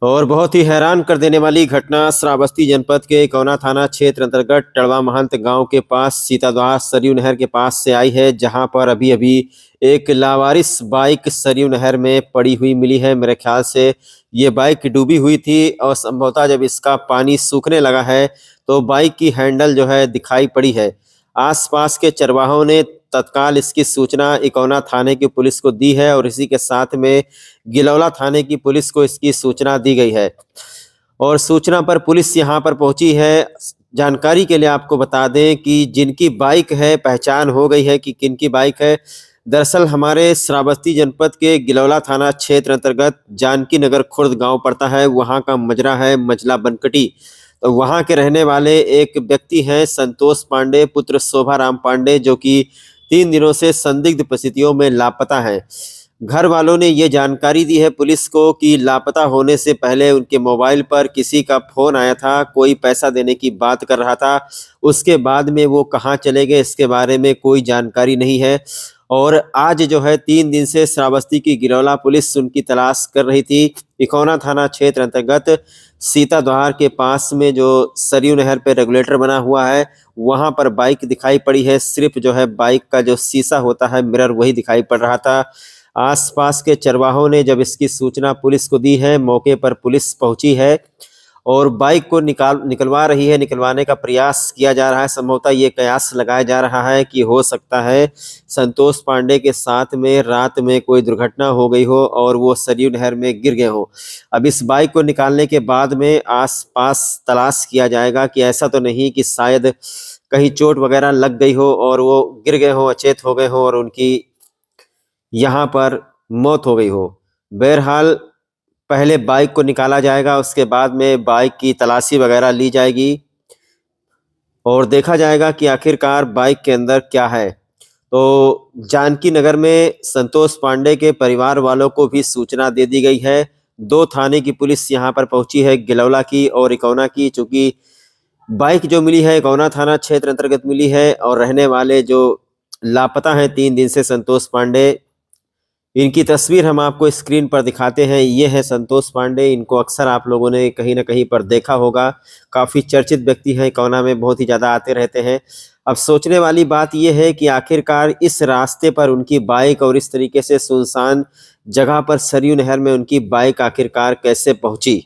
और बहुत ही हैरान कर देने वाली घटना श्रावस्ती जनपद के इकौना थाना क्षेत्र अंतर्गत टड़वा महंत गांव के पास सीताद्वार सरयू नहर के पास से आई है, जहां पर अभी अभी एक लावारिस बाइक सरयू नहर में पड़ी हुई मिली है। मेरे ख्याल से ये बाइक डूबी हुई थी और संभवतः जब इसका पानी सूखने लगा है तो बाइक की हैंडल जो है दिखाई पड़ी है। आसपास के चरवाहों ने तत्काल इसकी सूचना इकौना थाने की पुलिस को दी है और इसी के साथ में गिलौला थाने की पुलिस को इसकी सूचना दी गई है और सूचना पर पुलिस यहां पर पहुंची है। जानकारी के लिए आपको बता दें कि जिनकी बाइक है पहचान हो गई है कि किनकी बाइक है। दरअसल हमारे श्रावस्ती जनपद के गिलौला थाना क्षेत्र अंतर्गत जानकी नगर खुर्द गांव पड़ता है, वहां का मजरा है मजला बनकटी। तो वहां के रहने वाले एक व्यक्ति हैं संतोष पांडे पुत्र शोभा राम पांडे, जो कि 3 दिनों से संदिग्ध परिस्थितियों में लापता हैं। घर वालों ने ये जानकारी दी है पुलिस को कि लापता होने से पहले उनके मोबाइल पर किसी का फोन आया था, कोई पैसा देने की बात कर रहा था। उसके बाद में वो कहाँ चले गए इसके बारे में कोई जानकारी नहीं है। और आज जो है 3 दिन से श्रावस्ती की गिरौला पुलिस उनकी तलाश कर रही थी। इकौना थाना क्षेत्र अंतर्गत सीताद्वार के पास में जो सरयू नहर पे रेगुलेटर बना हुआ है, वहां पर बाइक दिखाई पड़ी है। सिर्फ जो है बाइक का जो शीशा होता है मिरर, वही दिखाई पड़ रहा था। आसपास के चरवाहों ने जब इसकी सूचना पुलिस को दी है, मौके पर पुलिस पहुंची है और बाइक को निकलवा रही है, निकलवाने का प्रयास किया जा रहा है। संभवतः ये कयास लगाया जा रहा है कि हो सकता है संतोष पांडे के साथ में रात में कोई दुर्घटना हो गई हो और वो सरयू नहर में गिर गए हो। अब इस बाइक को निकालने के बाद में आसपास तलाश किया जाएगा कि ऐसा तो नहीं कि शायद कहीं चोट वगैरह लग गई हो और वो गिर गए हो, अचेत हो गए हो और उनकी यहाँ पर मौत हो गई हो। बहरहाल पहले बाइक को निकाला जाएगा, उसके बाद में बाइक की तलाशी वगैरह ली जाएगी और देखा जाएगा कि आखिरकार बाइक के अंदर क्या है। तो जानकी नगर में संतोष पांडे के परिवार वालों को भी सूचना दे दी गई है। 2 थाने की पुलिस यहाँ पर पहुंची है, गिलौला की और इकौना की। चूंकि बाइक जो मिली है इकौना थाना क्षेत्र अंतर्गत मिली है और रहने वाले जो लापता हैं 3 दिन से संतोष पांडे, इनकी तस्वीर हम आपको स्क्रीन पर दिखाते हैं। ये है संतोष पांडे। इनको अक्सर आप लोगों ने कहीं ना कहीं पर देखा होगा। काफ़ी चर्चित व्यक्ति हैं, इकौना में बहुत ही ज़्यादा आते रहते हैं। अब सोचने वाली बात यह है कि आखिरकार इस रास्ते पर उनकी बाइक और इस तरीके से सुनसान जगह पर सरयू नहर में उनकी बाइक आखिरकार कैसे पहुंची।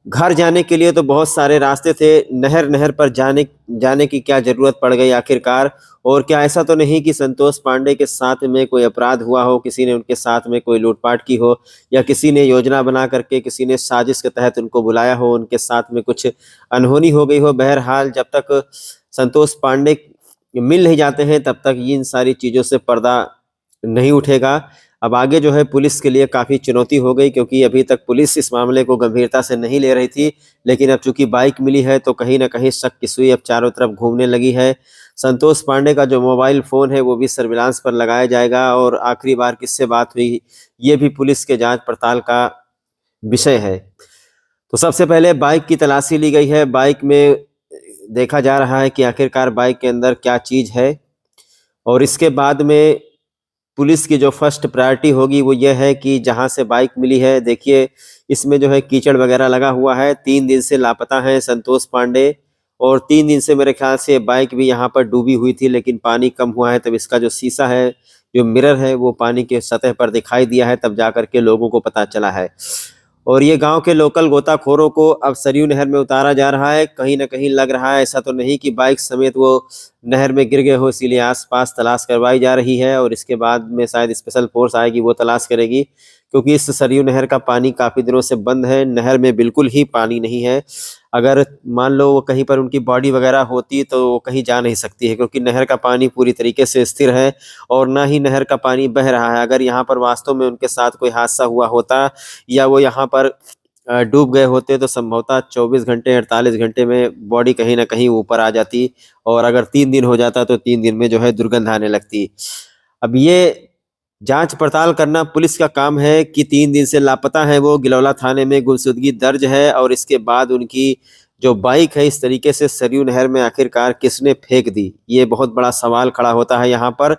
घर जाने के लिए तो बहुत सारे रास्ते थे, नहर पर जाने की क्या ज़रूरत पड़ गई आखिरकार। और क्या ऐसा तो नहीं कि संतोष पांडे के साथ में कोई अपराध हुआ हो, किसी ने उनके साथ में कोई लूटपाट की हो या किसी ने योजना बना करके किसी ने साजिश के तहत उनको बुलाया हो, उनके साथ में कुछ अनहोनी हो गई हो। बहरहाल जब तक संतोष पांडे मिल नहीं जाते हैं तब तक इन सारी चीज़ों से पर्दा नहीं उठेगा। अब आगे जो है पुलिस के लिए काफ़ी चुनौती हो गई, क्योंकि अभी तक पुलिस इस मामले को गंभीरता से नहीं ले रही थी, लेकिन अब चूंकि बाइक मिली है तो कहीं ना कहीं शक की सुई अब चारों तरफ घूमने लगी है। संतोष पांडे का जो मोबाइल फ़ोन है वो भी सर्विलांस पर लगाया जाएगा और आखिरी बार किससे बात हुई ये भी पुलिस के जांच पड़ताल का विषय है। तो सबसे पहले बाइक की तलाशी ली गई है। बाइक में देखा जा रहा है कि आखिरकार बाइक के अंदर क्या चीज़ है और इसके बाद में पुलिस की जो फर्स्ट प्रायोरिटी होगी वो ये है कि जहाँ से बाइक मिली है, देखिए इसमें जो है कीचड़ वगैरह लगा हुआ है। 3 दिन से लापता हैं संतोष पांडे और 3 दिन से मेरे ख्याल से बाइक भी यहाँ पर डूबी हुई थी, लेकिन पानी कम हुआ है तब इसका जो शीशा है, जो मिरर है, वो पानी के सतह पर दिखाई दिया है, तब जाकर के लोगों को पता चला है। और ये गांव के लोकल गोताखोरों को अब सरयू नहर में उतारा जा रहा है। कहीं ना कहीं लग रहा है ऐसा तो नहीं कि बाइक समेत वो नहर में गिर गए हो, इसीलिए आसपास तलाश करवाई जा रही है और इसके बाद में शायद स्पेशल फोर्स आएगी, वो तलाश करेगी, क्योंकि इस सरयू नहर का पानी काफ़ी दिनों से बंद है। नहर में बिल्कुल ही पानी नहीं है। अगर मान लो वो कहीं पर उनकी बॉडी वगैरह होती तो वो कहीं जा नहीं सकती है, क्योंकि नहर का पानी पूरी तरीके से स्थिर है और ना ही नहर का पानी बह रहा है। अगर यहाँ पर वास्तव में उनके साथ कोई हादसा हुआ होता या वो यहाँ पर डूब गए होते तो संभवतः 24 घंटे 48 घंटे में बॉडी कहीं ना कहीं ऊपर आ जाती और अगर 3 दिन हो जाता तो 3 दिन में जो है दुर्गंध आने लगती। अब ये जांच पड़ताल करना पुलिस का काम है कि 3 दिन से लापता है वो। गिलौला थाने में गुमशुदगी दर्ज है और इसके बाद उनकी जो बाइक है इस तरीके से सरयू नहर में आखिरकार किसने फेंक दी, ये बहुत बड़ा सवाल खड़ा होता है यहाँ पर।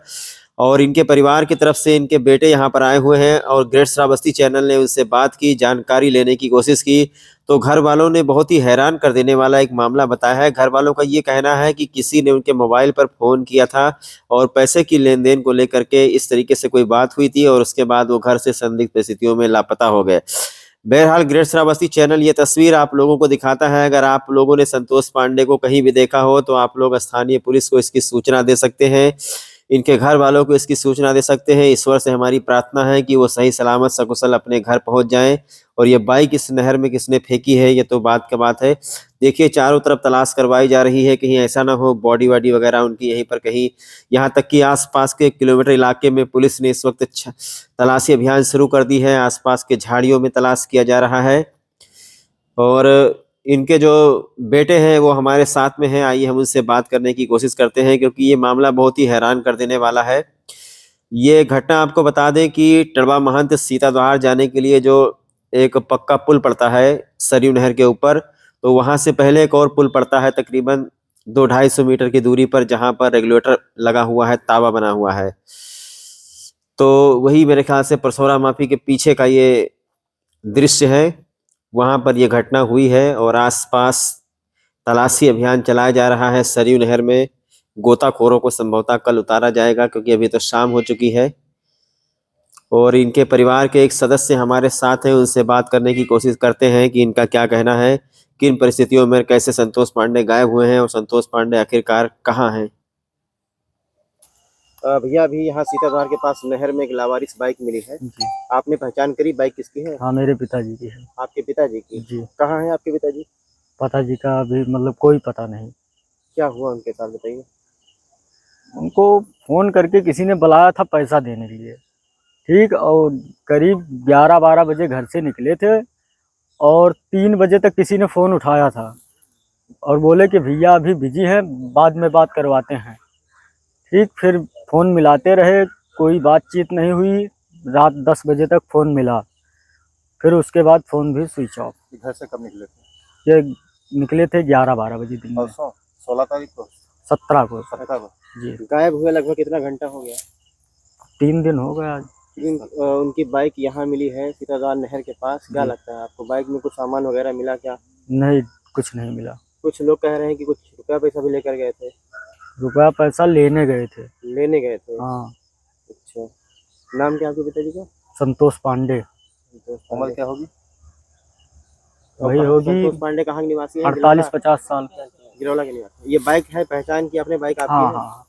और इनके परिवार की तरफ से इनके बेटे यहाँ पर आए हुए हैं और ग्रेट श्रावस्ती चैनल ने उनसे बात की, जानकारी लेने की कोशिश की, तो घर वालों ने बहुत ही हैरान कर देने वाला एक मामला बताया है। घर वालों का ये कहना है कि किसी ने उनके मोबाइल पर फ़ोन किया था और पैसे की लेन-देन को लेकर के इस तरीके से कोई बात हुई थी और उसके बाद वो घर से संदिग्ध परिस्थितियों में लापता हो गए। बहरहाल ग्रेट श्रावस्ती चैनल ये तस्वीर आप लोगों को दिखाता है। अगर आप लोगों ने संतोष पांडे को कहीं भी देखा हो तो आप लोग स्थानीय पुलिस को इसकी सूचना दे सकते हैं, इनके घर वालों को इसकी सूचना दे सकते हैं। ईश्वर से हमारी प्रार्थना है कि वो सही सलामत सकुशल अपने घर पहुंच जाएं। और ये बाइक इस नहर में किसने फेंकी है ये तो बात का बात है। देखिए चारों तरफ तलाश करवाई जा रही है, कहीं ऐसा ना हो बॉडी वॉडी वगैरह उनकी यहीं पर कहीं, यहाँ तक कि आसपास के किलोमीटर इलाके में पुलिस ने इस वक्त तलाशी अभियान शुरू कर दी है। आसपास के झाड़ियों में तलाश किया जा रहा है और इनके जो बेटे हैं वो हमारे साथ में हैं। आइए हम उनसे बात करने की कोशिश करते हैं क्योंकि ये मामला बहुत ही हैरान कर देने वाला है। ये घटना आपको बता दें कि टड़वा महंत सीताद्वार जाने के लिए जो एक पक्का पुल पड़ता है सरयू नहर के ऊपर, तो वहाँ से पहले एक और पुल पड़ता है तकरीबन 200-250 मीटर की दूरी पर, जहाँ पर रेगुलेटर लगा हुआ है, तावा बना हुआ है। तो वही मेरे ख्याल से परसौरा माफी के पीछे का ये दृश्य है, वहाँ पर ये घटना हुई है और आसपास तलाशी अभियान चलाया जा रहा है सरयू नहर में। गोताखोरों को संभवतः कल उतारा जाएगा क्योंकि अभी तो शाम हो चुकी है। और इनके परिवार के एक सदस्य हमारे साथ हैं, उनसे बात करने की कोशिश करते हैं कि इनका क्या कहना है, किन परिस्थितियों में कैसे संतोष पांडे गायब हुए हैं और संतोष पांडे आखिरकार कहाँ हैं। भैया अभी यहाँ सीताद्वार के पास नहर में एक लावारिस बाइक मिली है जी। आपने पहचान करी बाइक किसकी है? हाँ, मेरे पिताजी की है। आपके पिताजी की? जी। कहाँ है आपके पिताजी? पिताजी का अभी मतलब कोई पता नहीं। क्या हुआ उनके साथ बताइए। उनको फ़ोन करके किसी ने बुलाया था पैसा देने के लिए, ठीक, और करीब 11-12 बजे घर से निकले थे और 3 बजे तक किसी ने फ़ोन उठाया था और बोले कि भैया अभी बिजी हैं, बाद में बात करवाते हैं। ठीक, फिर फ़ोन मिलाते रहे, कोई बातचीत नहीं हुई। रात 10 बजे तक फ़ोन मिला, फिर उसके बाद फ़ोन भी स्विच ऑफ। घर से कब निकले थे? ये निकले थे 11-12 बजे दिन में, 16 तारीख को, 17 को। 17 को जी। गायब हुए लगभग कितना घंटा हो गया? 3 दिन हो गया आज। उनकी बाइक यहाँ मिली है सीताद्वार नहर के पास, क्या लगता है आपको बाइक में कुछ सामान वगैरह मिला क्या? नहीं, कुछ नहीं मिला। कुछ लोग कह रहे हैं कि कुछ रुपया पैसा भी लेकर गए थे। रुपया पैसा लेने गए थे। लेने गए थे? हाँ। अच्छा, नाम क्या आपके पिताजी का? संतोष पांडे। उम्र क्या होगी? वही होगी संतोष पांडे कहाँ के निवासी है? 48-50 साल। गिरौला के निवासी। ये बाइक है, पहचान की आपने बाइक आपकी हाँ है? हाँ।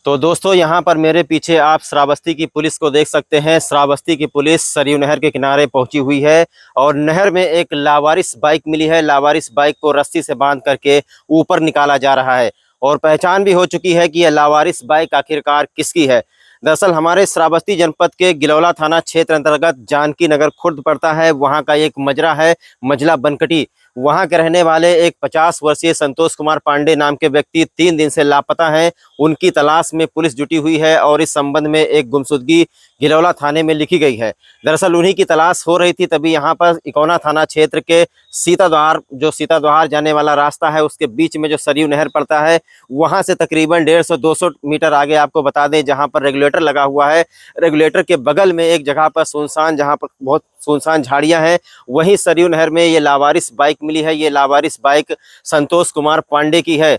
तो दोस्तों यहाँ पर मेरे पीछे आप श्रावस्ती की पुलिस को देख सकते हैं। श्रावस्ती की पुलिस सरयू नहर के किनारे पहुंची हुई है और नहर में एक लावारिस बाइक मिली है। लावारिस बाइक को रस्सी से बांध करके ऊपर निकाला जा रहा है और पहचान भी हो चुकी है कि यह लावारिस बाइक आखिरकार किसकी है। दरअसल हमारे श्रावस्ती जनपद के गिलौला थाना क्षेत्र अंतर्गत जानकी नगर खुर्द पड़ता है। वहाँ का एक मजरा है, मजला बनकटी। वहां के रहने वाले एक 50 वर्षीय संतोष कुमार पांडे नाम के व्यक्ति 3 दिन से लापता हैं। उनकी तलाश में पुलिस जुटी हुई है और इस संबंध में एक गुमशुदगी गिलौला थाने में लिखी गई है। दरअसल उन्हीं की तलाश हो रही थी, तभी यहाँ पर इकौना थाना क्षेत्र के सीताद्वार, जो सीताद्वार जाने वाला रास्ता है, उसके बीच में जो सरयू नहर पड़ता है, वहां से तकरीबन 150-200 मीटर आगे आपको बता दें जहां पर रेगुलेटर लगा हुआ है, रेगुलेटर के बगल में एक जगह पर सुनसान, जहां पर बहुत सुनसान झाड़ियां हैं, वहीं सरयू नहर में ये लावारिस बाइक मिली है। ये लावारिस बाइक संतोष कुमार पांडे की है।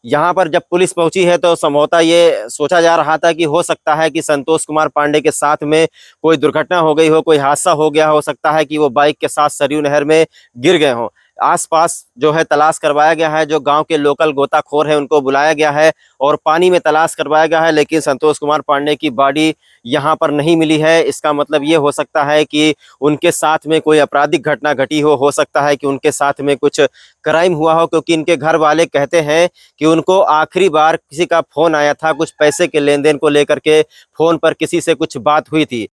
यहाँ पर जब पुलिस पहुंची है तो संभवतः ये सोचा जा रहा था कि हो सकता है कि संतोष कुमार पांडे के साथ में कोई दुर्घटना हो गई हो, कोई हादसा हो गया हो सकता है कि वो बाइक के साथ सरयू नहर में गिर गए हों। आसपास जो है तलाश करवाया गया है, जो गांव के लोकल गोताखोर है उनको बुलाया गया है और पानी में तलाश करवाया गया है, लेकिन संतोष कुमार पांडे की बॉडी यहाँ पर नहीं मिली है। इसका मतलब ये हो सकता है कि उनके साथ में कोई आपराधिक घटना घटी हो सकता है कि उनके साथ में कुछ क्राइम हुआ हो, क्योंकि इनके घर वाले कहते हैं कि उनको आखिरी बार किसी का फोन आया था, कुछ पैसे के लेन देन को लेकर के फोन पर किसी से कुछ बात हुई थी।